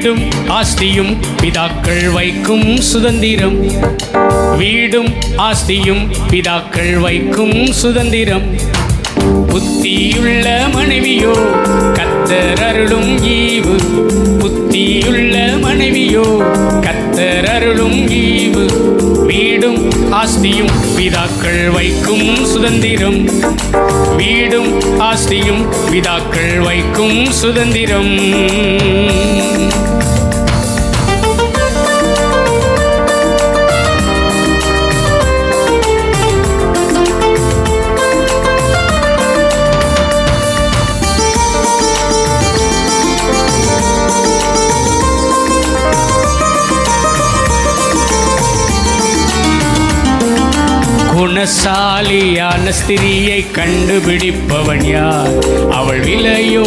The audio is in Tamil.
வீடும் ஆஸ்தியும் பிதாக்கள் வைக்கும் சுதந்திரம். வீடும் ஆஸ்தியும் பிதாக்கள் வைக்கும் சுதந்திரம். புத்தியுள்ள மனைவியோ கர்த்தர் அருளும் ஈவு. புத்தியுள்ள மனைவியோ கர்த்தர் அருளும் ஈவு. வீடும் ஆஸ்தியும் பிதாக்கள் வைக்கும் சுதந்திரம். வீடும் ஆஸ்தியும் பிதாக்கள் வைக்கும் சுதந்திரம். குணசாலியான ஸ்திரியை கண்டுபிடிப்பவன் யார்? அவள் விலையோ